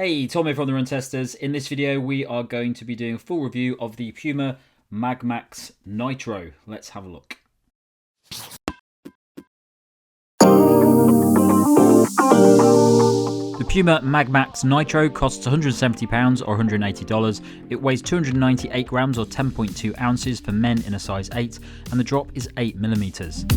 Hey, Tom here from the Run Testers. In this video, we are going to be doing a full review of the Puma MagMax Nitro. Let's have a look. The Puma MagMax Nitro costs £170 or $180. It weighs 298 grams or 10.2 ounces for men in a size 8, and the drop is 8mm.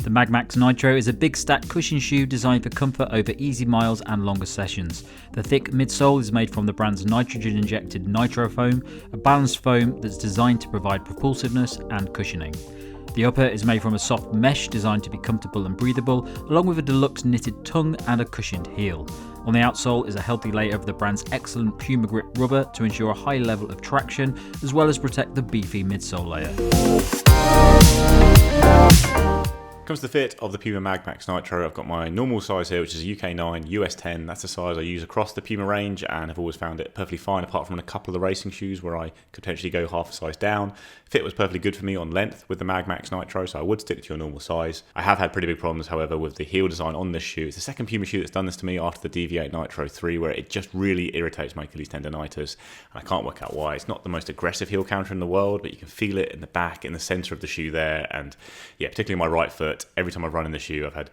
The MagMax Nitro is a big stack cushion shoe designed for comfort over easy miles and longer sessions. The thick midsole is made from the brand's nitrogen-injected Nitrofoam, a balanced foam that's designed to provide propulsiveness and cushioning. The upper is made from a soft mesh designed to be comfortable and breathable, along with a deluxe knitted tongue and a cushioned heel. On the outsole is a healthy layer of the brand's excellent Puma grip rubber to ensure a high level of traction, as well as protect the beefy midsole layer. Comes to the fit of the Puma MagMax Nitro. I've got my normal size here, which is a UK 9, US 10. That's the size I use across the Puma range, and I've always found it perfectly fine, apart from in a couple of the racing shoes where I could potentially go half a size down. Fit was perfectly good for me on length with the MagMax Nitro, so I would stick to your normal size. I have had pretty big problems, however, with the heel design on this shoe. It's the second Puma shoe that's done this to me after the Deviate Nitro 3, where it just really irritates my Achilles tendonitis, and I can't work out why. It's not the most aggressive heel counter in the world, but you can feel it in the back, in the center of the shoe there, and yeah, particularly my right foot. Every time I've run in the shoe, I've had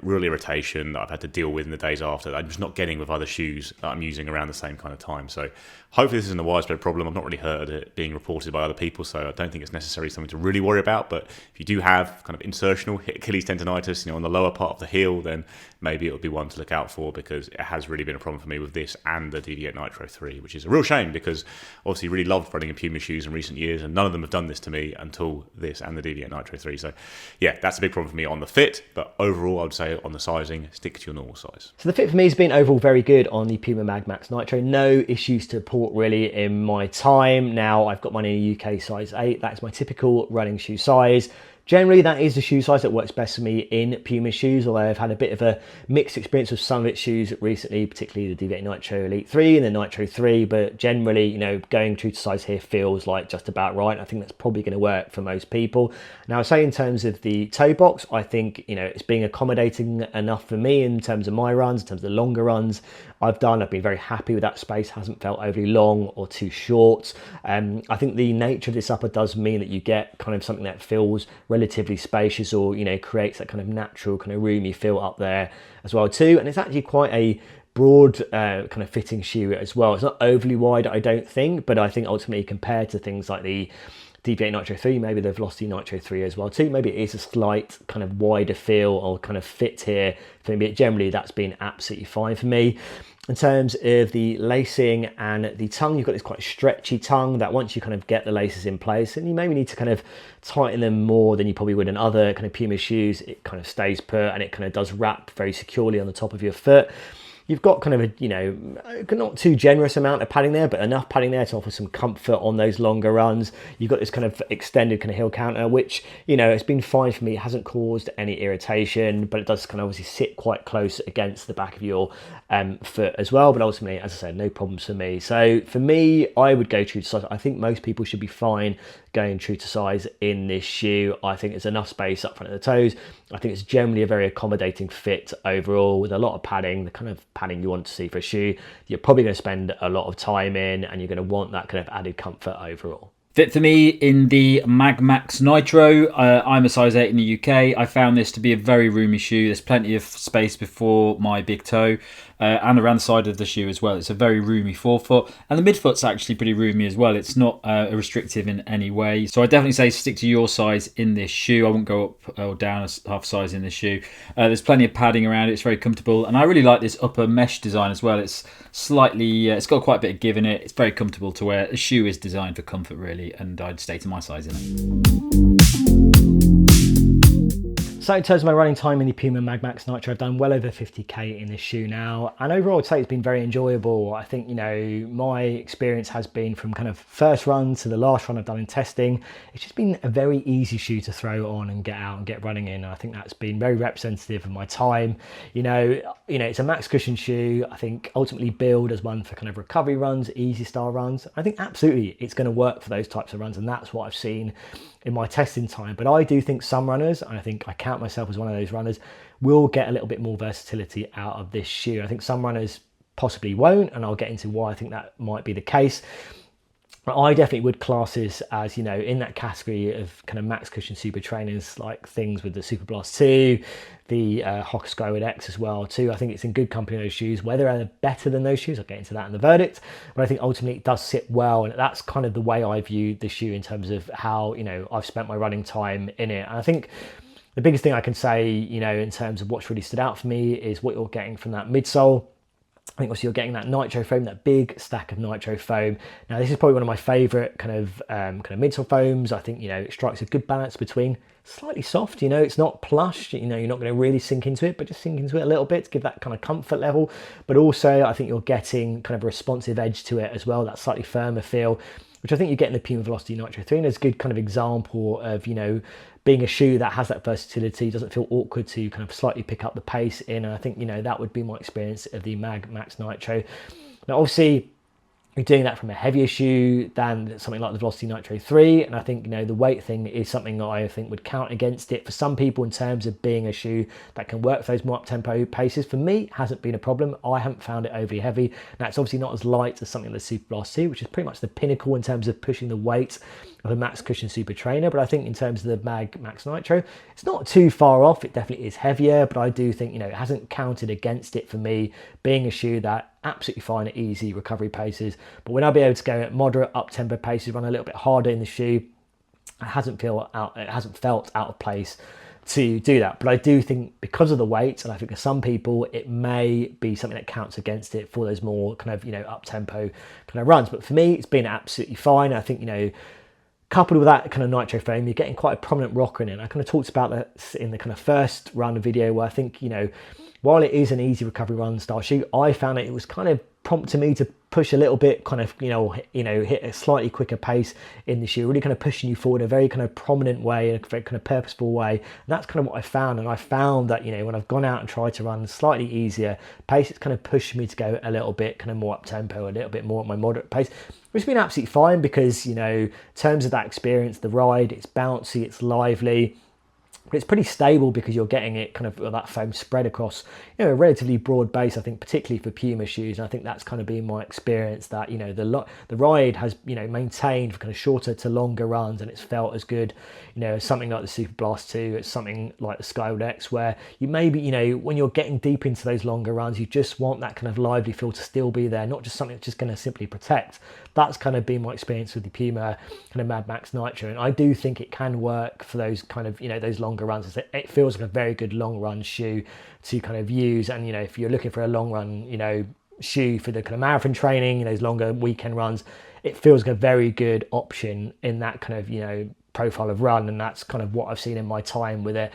real irritation that I've had to deal with in the days after. I'm just not getting with other shoes that I'm using around the same kind of time. So hopefully this isn't a widespread problem. I've not really heard it being reported by other people, so I don't think it's necessarily something to really worry about. But if you do have kind of insertional Achilles tendonitis, on the lower part of the heel, then maybe it would be one to look out for, because it has really been a problem for me with this and the Deviate Nitro 3, which is a real shame, because obviously really loved running in Puma shoes in recent years, and none of them have done this to me until this and the Deviate Nitro 3. So yeah, that's a big problem for me on the fit, but overall I would say on the sizing, stick to your normal size. So the fit for me has been overall very good on the Puma MagMax Nitro. No issues to report really in my time. Now I've got mine in a UK size 8. That's my typical running shoe size. Generally, that is the shoe size that works best for me in Puma shoes, although I've had a bit of a mixed experience with some of its shoes recently, particularly the Deviate Nitro Elite 3 and the Nitro 3, but generally, going true to size here feels like just about right. I think that's probably going to work for most people. Now, I say in terms of the toe box, I think, it's being accommodating enough for me in terms of my runs, in terms of the longer runs I've done. I've been very happy with that space, hasn't felt overly long or too short. I think the nature of this upper does mean that you get kind of something that feels relatively spacious, or creates that kind of natural kind of roomy feel up there as well too. And it's actually quite a broad kind of fitting shoe as well. It's not overly wide, I don't think, but I think ultimately compared to things like the Deviate Nitro 3, maybe the Velocity Nitro 3 as well too, maybe it is a slight kind of wider feel or kind of fit here for me. Generally that's been absolutely fine for me. In terms of the lacing and the tongue, you've got this quite stretchy tongue that once you kind of get the laces in place, and you maybe need to kind of tighten them more than you probably would in other kind of Puma shoes, it kind of stays put and it kind of does wrap very securely on the top of your foot. You've got kind of a, not too generous amount of padding there, but enough padding there to offer some comfort on those longer runs. You've got this kind of extended kind of heel counter, which, it's been fine for me. It hasn't caused any irritation, but it does kind of obviously sit quite close against the back of your foot as well. But ultimately, as I said, no problems for me. So for me, I would go true to size. I think most people should be fine going true to size in this shoe. I think there's enough space up front of the toes. I think it's generally a very accommodating fit overall, with a lot of padding, the kind of padding you want to see for a shoe. You're probably going to spend a lot of time in, and you're going to want that kind of added comfort overall. Fit for me in the MagMax Nitro. I'm a size 8 in the UK. I found this to be a very roomy shoe. There's plenty of space before my big toe and around the side of the shoe as well. It's a very roomy forefoot, and the midfoot's actually pretty roomy as well. It's not restrictive in any way. So I definitely say stick to your size in this shoe. I wouldn't go up or down a half size in this shoe. There's plenty of padding around it. It's very comfortable, and I really like this upper mesh design as well. It's slightly, it's got quite a bit of give in it. It's very comfortable to wear. The shoe is designed for comfort really, and I'd stay to my size in it. So in terms of my running time in the Puma MagMax Nitro, I've done well over 50k in this shoe now, and overall I'd say it's been very enjoyable. I think, my experience has been from kind of first run to the last run I've done in testing. It's just been a very easy shoe to throw on and get out and get running in. And I think that's been very representative of my time. It's a max cushion shoe. I think ultimately build as one for kind of recovery runs, easy style runs. I think absolutely it's going to work for those types of runs, and that's what I've seen in my testing time. But I do think some runners, and I think I count myself as one of those runners, will get a little bit more versatility out of this shoe. I think some runners possibly won't, and I'll get into why I think that might be the case. But I definitely would class this as, you know, in that category of kind of max cushion super trainers, like things with the Super Blast 2, the Hoka Skyward X as well too. I think it's in good company, those shoes. Whether they're better than those shoes, I'll get into that in the verdict. But I think ultimately it does sit well, and that's kind of the way I view the shoe in terms of how, you know, I've spent my running time in it. And I think the biggest thing I can say, you know, in terms of what's really stood out for me is what you're getting from that midsole. I think also you're getting that Nitrofoam, that big stack of Nitrofoam. Now this is probably one of my favourite kind of midsole foams. I think, you know, it strikes a good balance between slightly soft, you know, it's not plush, you know, you're not going to really sink into it, but just sink into it a little bit to give that kind of comfort level. But also I think you're getting kind of a responsive edge to it as well, that slightly firmer feel, which I think you get in the Puma Velocity Nitro 3, and it's a good kind of example of, you know, being a shoe that has that versatility, doesn't feel awkward to kind of slightly pick up the pace in. And I think, you know, that would be my experience of the MagMax Nitro. Now, obviously, you're doing that from a heavier shoe than something like the Velocity Nitro 3. And I think, you know, the weight thing is something that I think would count against it for some people in terms of being a shoe that can work for those more up-tempo paces. For me, it hasn't been a problem. I haven't found it overly heavy. Now, it's obviously not as light as something like the Super Blast 2, which is pretty much the pinnacle in terms of pushing the weight of a max cushion super trainer. But I think in terms of the MagMax Nitro, it's not too far off. It definitely is heavier, but I do think, you know, it hasn't counted against it for me being a shoe that absolutely fine at easy recovery paces. But when I'll be able to go at moderate up tempo paces, run a little bit harder in the shoe, it hasn't felt out of place to do that. But I do think because of the weight, and I think for some people it may be something that counts against it for those more kind of, you know, up tempo kind of runs. But for me, it's been absolutely fine. I think, you know, coupled with that kind of Nitrofoam, you're getting quite a prominent rocker in it. And I kind of talked about that in the kind of first run video, where I think, you know, while it is an easy recovery run style shoe, I found it was kind of prompting me to push a little bit, kind of, you know, hit a slightly quicker pace in the shoe, really kind of pushing you forward in a very kind of prominent way, in a very kind of purposeful way. And that's kind of what I found. And I found that, you know, when I've gone out and tried to run slightly easier pace, it's kind of pushed me to go a little bit kind of more up tempo, a little bit more at my moderate pace, which has been absolutely fine because, you know, in terms of that experience, the ride, it's bouncy, it's lively. But it's pretty stable because you're getting it kind of that foam spread across, you know, a relatively broad base, I think, particularly for Puma shoes. And I think that's kind of been my experience, that, you know, the ride has, you know, maintained for kind of shorter to longer runs, and it's felt as good, you know, as something like the Super Blast 2, it's something like the Skyward X, where you maybe, you know, when you're getting deep into those longer runs, you just want that kind of lively feel to still be there, not just something that's just going to simply protect. That's kind of been my experience with the Puma kind of MagMax Nitro. And I do think it can work for those kind of, you know, those longer runs. It feels like a very good long run shoe to kind of use. And, you know, if you're looking for a long run, you know, shoe for the kind of marathon training, you know, those longer weekend runs, it feels like a very good option in that kind of, you know, profile of run. And that's kind of what I've seen in my time with it.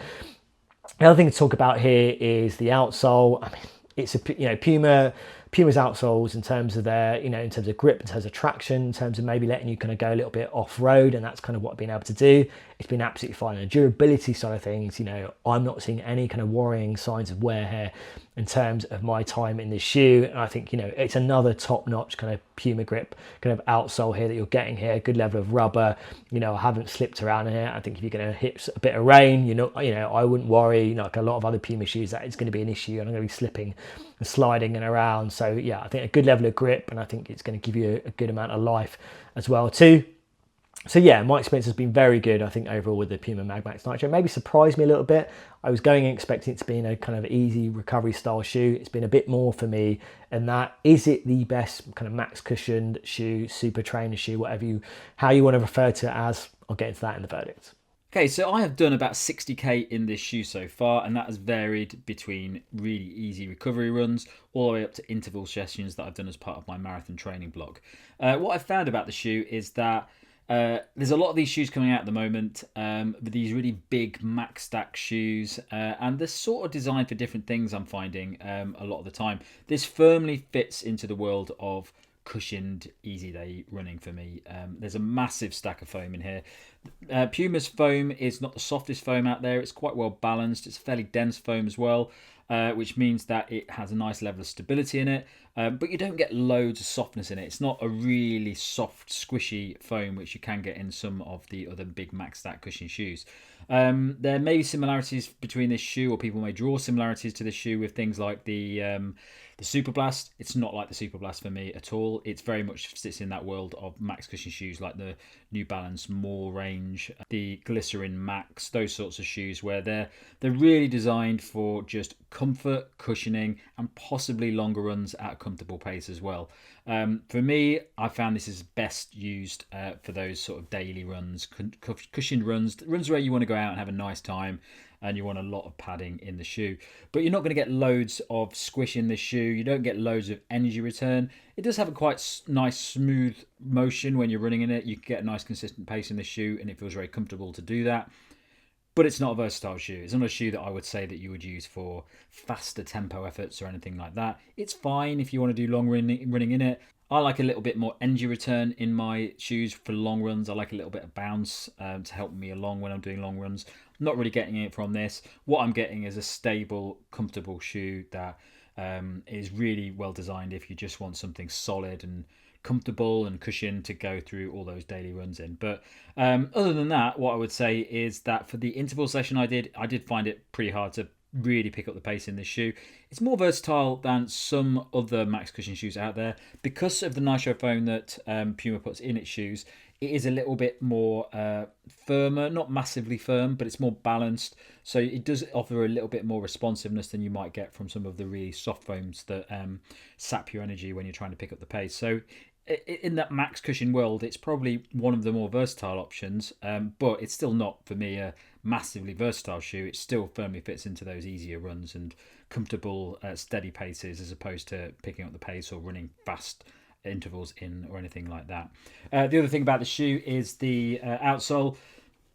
The other thing to talk about here is the outsole. I mean, it's a, you know, Puma's outsoles in terms of their, you know, in terms of grip, in terms of traction, in terms of maybe letting you kind of go a little bit off road, and that's kind of what I've been able to do. It's been absolutely fine. And the durability side of things, you know, I'm not seeing any kind of worrying signs of wear here in terms of my time in this shoe. And I think, you know, it's another top-notch kind of Puma grip kind of outsole here that you're getting here. Good level of rubber. You know, I haven't slipped around in it. I think if you're going to hit a bit of rain, you know, I wouldn't worry, you know, like a lot of other Puma shoes, that it's going to be an issue, and I'm going to be slipping and sliding and around. So yeah, I think a good level of grip, and I think it's going to give you a good amount of life as well too. So yeah, my experience has been very good, I think, overall with the Puma MagMax Nitro. Maybe surprised me a little bit. I was going in expecting it to be in a kind of easy recovery style shoe. It's been a bit more for me. And that, is it the best kind of max cushioned shoe, super trainer shoe, how you want to refer to it as? I'll get into that in the verdict. Okay, so I have done about 60k in this shoe so far, and that has varied between really easy recovery runs all the way up to interval sessions that I've done as part of my marathon training blog. What I've found about the shoe is that there's a lot of these shoes coming out at the moment with these really big max stack shoes, and they're sort of designed for different things, I'm finding, a lot of the time. This firmly fits into the world of cushioned easy day running for me. There's a massive stack of foam in here. Puma's foam is not the softest foam out there. It's quite well balanced. It's a fairly dense foam as well, which means that it has a nice level of stability in it, but you don't get loads of softness in it. It's not a really soft, squishy foam, which you can get in some of the other big max stack cushion shoes. There may be similarities between this shoe, or people may draw similarities to this shoe with things like the Super Blast. It's not like the Super Blast for me at all. It's very much sits in that world of max cushion shoes like the New Balance More range, the Glycerin Max, those sorts of shoes where they're really designed for just comfort, cushioning, and possibly longer runs at a comfortable pace as well. For me, I found this is best used for those sort of daily runs, cushioned runs where you want to go out and have a nice time, and you want a lot of padding in the shoe. But you're not going to get loads of squish in the shoe. You don't get loads of energy return. It does have a quite nice smooth motion when you're running in it. You get a nice consistent pace in the shoe, and it feels very comfortable to do that. But it's not a versatile shoe. It's not a shoe that I would say that you would use for faster tempo efforts or anything like that. It's fine if you want to do long running in it. I like a little bit more energy return in my shoes for long runs. I like a little bit of bounce to help me along when I'm doing long runs. I'm not really getting it from this. What I'm getting is a stable, comfortable shoe that is really well designed if you just want something solid and comfortable and cushioned to go through all those daily runs in. But other than that, what I would say is that for the interval session I did find it pretty hard to really pick up the pace in this shoe. It's more versatile than some other max cushion shoes out there because of the Nitrofoam that Puma puts in its shoes. It is a little bit more firmer, not massively firm, but it's more balanced. So it does offer a little bit more responsiveness than you might get from some of the really soft foams that sap your energy when you're trying to pick up the pace. So in that max cushion world, it's probably one of the more versatile options, but it's still not, for me, a massively versatile shoe. It still firmly fits into those easier runs and comfortable, steady paces, as opposed to picking up the pace or running fast intervals in or anything like that. The other thing about the shoe is the outsole.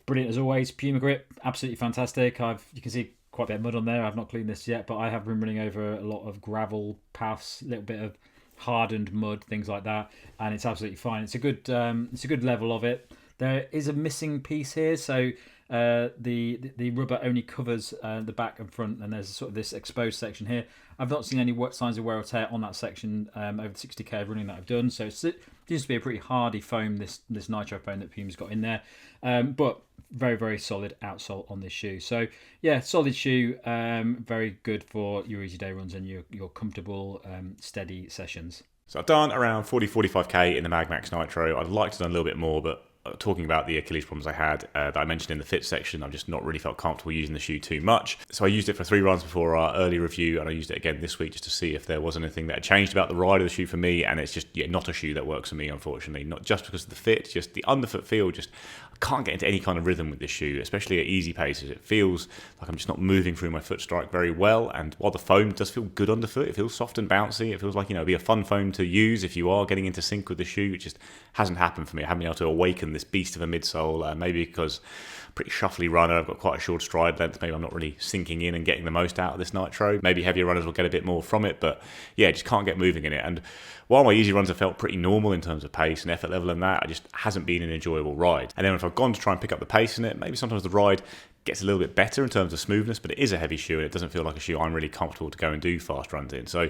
Brilliant as always. Puma grip, absolutely fantastic. You can see quite a bit of mud on there. I've not cleaned this yet, but I have been running over a lot of gravel paths, a little bit of hardened mud, things like that, and it's absolutely fine. It's a good level of it. There is a missing piece here, so the rubber only covers the back and front, and there's sort of this exposed section here. I've not seen any signs of wear or tear on that section over the 60k of running that I've done, so it seems to be a pretty hardy foam, this Nitrofoam that Puma's got in there, but very, very solid outsole on this shoe. So yeah, solid shoe, very good for your easy day runs and your comfortable, steady sessions. So I've done around 40-45k in the MagMax Nitro. I'd like to do a little bit more, but talking about the Achilles problems I had that I mentioned in the fit section, I've just not really felt comfortable using the shoe too much. So I used it for 3 runs before our early review, and I used it again this week just to see if there was anything that had changed about the ride of the shoe for me, and it's just not a shoe that works for me, unfortunately. Not just because of the fit, just the underfoot feel, I can't get into any kind of rhythm with this shoe, especially at easy paces. It feels like I'm just not moving through my foot strike very well, and while the foam does feel good underfoot, it feels soft and bouncy. It feels like, it'd be a fun foam to use if you are getting into sync with the shoe. It just hasn't happened for me. I haven't been able to awaken this beast of a midsole, maybe because I'm a pretty shuffly runner. I've got quite a short stride length. Maybe I'm not really sinking in and getting the most out of this Nitro. Maybe heavier runners will get a bit more from it, but yeah, just can't get moving in it. And while my easy runs have felt pretty normal in terms of pace and effort level and that, it just hasn't been an enjoyable ride. And then if I've gone to try and pick up the pace in it, maybe sometimes the ride gets a little bit better in terms of smoothness, but it is a heavy shoe and it doesn't feel like a shoe I'm really comfortable to go and do fast runs in. So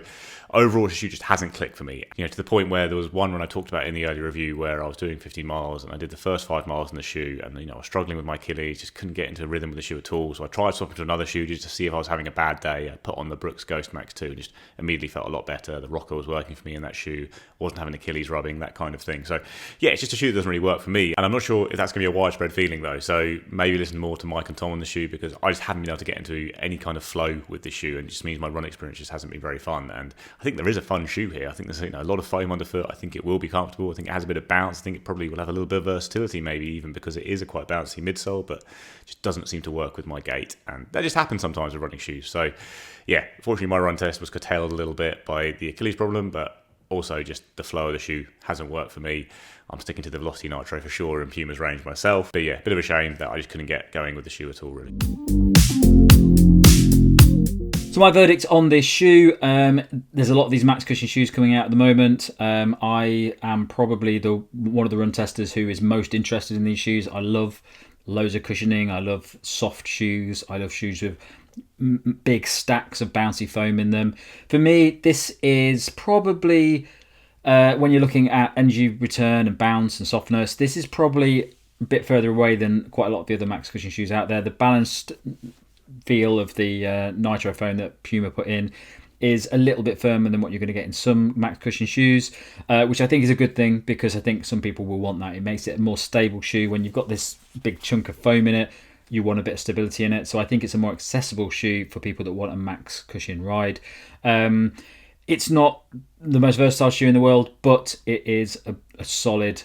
overall, the shoe just hasn't clicked for me. To the point where there was one run I talked about in the early review where I was doing 15 miles and I did the first 5 miles in the shoe, and I was struggling with my Achilles, just couldn't get into the rhythm with the shoe at all. So I tried swapping to another shoe just to see if I was having a bad day. I put on the Brooks Ghost Max 2 and just immediately felt a lot better. The rocker was working for me in that shoe, wasn't having Achilles rubbing, that kind of thing. So yeah, it's just a shoe that doesn't really work for me, and I'm not sure if that's going to be a widespread feeling though. So maybe listen more to Mike and Tom on the shoe, because I just haven't been able to get into any kind of flow with this shoe, and it just means my run experience just hasn't been very fun. And I think there is a fun shoe here. I think there's a lot of foam underfoot. I think it will be comfortable. I think it has a bit of bounce. I think it probably will have a little bit of versatility, maybe even because it is a quite bouncy midsole, but just doesn't seem to work with my gait, and that just happens sometimes with running shoes. So yeah, fortunately my run test was curtailed a little bit by the Achilles problem, but also just the flow of the shoe hasn't worked for me. I'm sticking to the Velocity Nitro for sure in Puma's range myself. But yeah, bit of a shame that I just couldn't get going with the shoe at all, really. So my verdict on this shoe, there's a lot of these max cushion shoes coming out at the moment. I am probably one of the run testers who is most interested in these shoes. I love loads of cushioning. I love soft shoes. I love shoes with big stacks of bouncy foam in them. For me, this is probably, when you're looking at energy return and bounce and softness, this is probably a bit further away than quite a lot of the other max cushion shoes out there. The balanced feel of the Nitrofoam that Puma put in is a little bit firmer than what you're going to get in some max cushion shoes, which I think is a good thing, because I think some people will want that. It makes it a more stable shoe. When you've got this big chunk of foam in it, you want a bit of stability in it. So I think it's a more accessible shoe for people that want a max cushion ride. It's not the most versatile shoe in the world, but it is a solid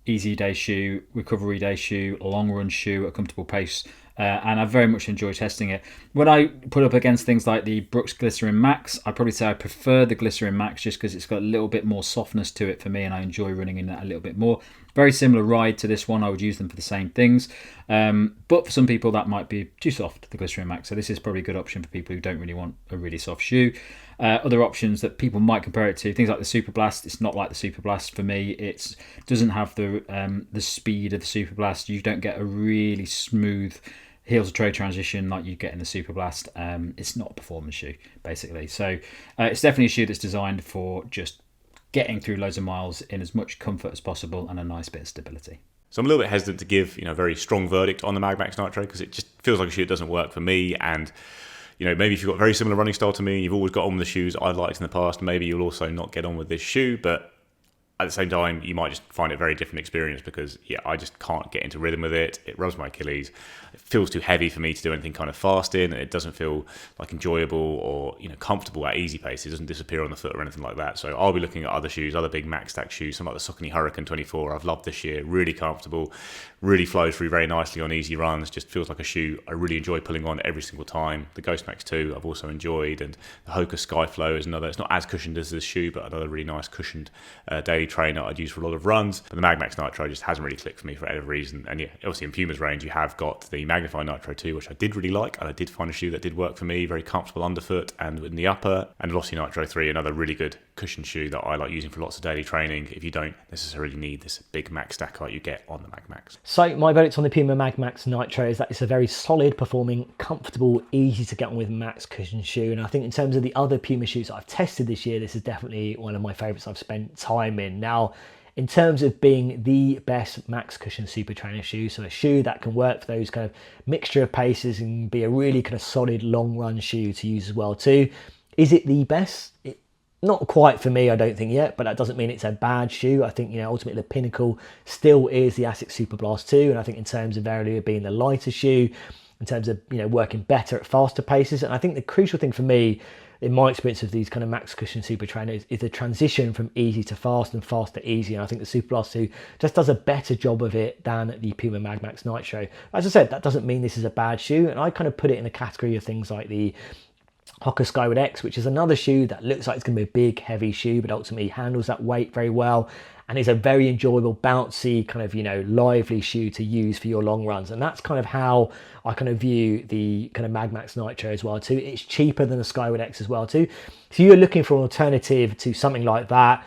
easy day shoe, recovery day shoe, a long run shoe, a comfortable pace. And I very much enjoy testing it. When I put up against things like the Brooks Glycerin Max, I'd probably say I prefer the Glycerin Max just because it's got a little bit more softness to it for me, and I enjoy running in that a little bit more. Very similar ride to this one. I would use them for the same things. But for some people, that might be too soft, the Glycerin Max. So this is probably a good option for people who don't really want a really soft shoe. Other options that people might compare it to, things like the Super Blast. It's not like the Super Blast for me. It doesn't have the speed of the Super Blast. You don't get a really smooth heel to toe transition like you get in the Super Blast. It's not a performance shoe, basically. So it's definitely a shoe that's designed for just getting through loads of miles in as much comfort as possible and a nice bit of stability. So I'm a little bit hesitant to give a very strong verdict on the MagMax Nitro, because it just feels like a shoe that doesn't work for me. And maybe if you've got a very similar running style to me, you've always got on with the shoes I've liked in the past, maybe you'll also not get on with this shoe. But at the same time, you might just find it a very different experience, because I just can't get into rhythm with it. It rubs my Achilles. It feels too heavy for me to do anything kind of fast in, and it doesn't feel like enjoyable or comfortable at easy pace. It doesn't disappear on the foot or anything like that. So I'll be looking at other shoes, other big Max Stack shoes, some like the Saucony Hurricane 24. I've loved this year, really comfortable, really flows through very nicely on easy runs. Just feels like a shoe I really enjoy pulling on every single time. The Ghost Max 2 I've also enjoyed, and the Hoka Skyflow is another. It's not as cushioned as this shoe, but another really nice cushioned daily trainer I'd use for a lot of runs. But the MagMax Nitro just hasn't really clicked for me for whatever reason. And obviously in Puma's range, you have got the Magnify Nitro 2, which I did really like, and I did find a shoe that did work for me, very comfortable underfoot and in the upper. And Velocity Nitro 3, another really good cushion shoe that I like using for lots of daily training if you don't necessarily need this big max stack like you get on the MagMax. So my verdict on the Puma MagMax Nitro is that it's a very solid performing, comfortable, easy to get on with max cushion shoe. And I think in terms of the other Puma shoes that I've tested this year, this is definitely one of my favorites I've spent time in. Now, in terms of being the best max cushion super trainer shoe, so a shoe that can work for those kind of mixture of paces and be a really kind of solid long run shoe to use as well too. Is it the best? Not quite for me, I don't think yet, but that doesn't mean it's a bad shoe. I think, ultimately the pinnacle still is the Asics Super Blast 2. And I think in terms of Verily being the lighter shoe, in terms of, working better at faster paces. And I think the crucial thing for me, in my experience of these kind of max cushion super trainers, is the transition from easy to fast and fast to easy. And I think the Super Blast 2 just does a better job of it than the Puma MagMax Nitro. As I said, that doesn't mean this is a bad shoe. And I kind of put it in the category of things like the Hoka Skyward X, which is another shoe that looks like it's going to be a big, heavy shoe, but ultimately handles that weight very well and is a very enjoyable, bouncy, kind of, lively shoe to use for your long runs. And that's kind of how I kind of view the kind of MagMax Nitro as well too. It's cheaper than the Skyward X as well too. So you're looking for an alternative to something like that.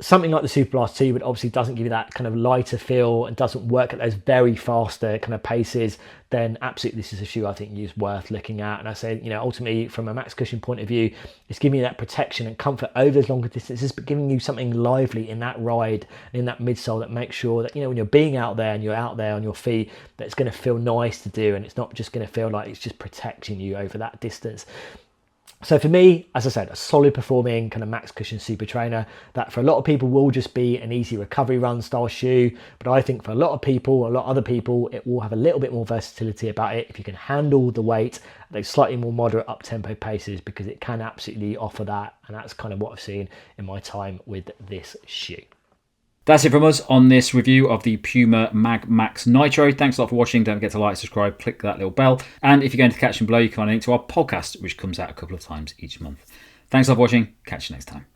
Something like the Super Blast 2, but obviously doesn't give you that kind of lighter feel and doesn't work at those very faster kind of paces, then absolutely this is a shoe I think is worth looking at. And I say, ultimately from a max cushion point of view, it's giving you that protection and comfort over those longer distances, but giving you something lively in that ride and in that midsole that makes sure that, when you're being out there and you're out there on your feet, that it's going to feel nice to do, and it's not just going to feel like it's just protecting you over that distance. So for me, as I said, a solid performing kind of max cushion super trainer that for a lot of people will just be an easy recovery run style shoe. But I think for a lot of other people, it will have a little bit more versatility about it if you can handle the weight at those slightly more moderate up tempo paces, because it can absolutely offer that. And that's kind of what I've seen in my time with this shoe. That's it from us on this review of the Puma MagMax Nitro. Thanks a lot for watching. Don't forget to like, subscribe, click that little bell. And if you're going to the caption below, you can find a link to our podcast, which comes out a couple of times each month. Thanks a lot for watching. Catch you next time.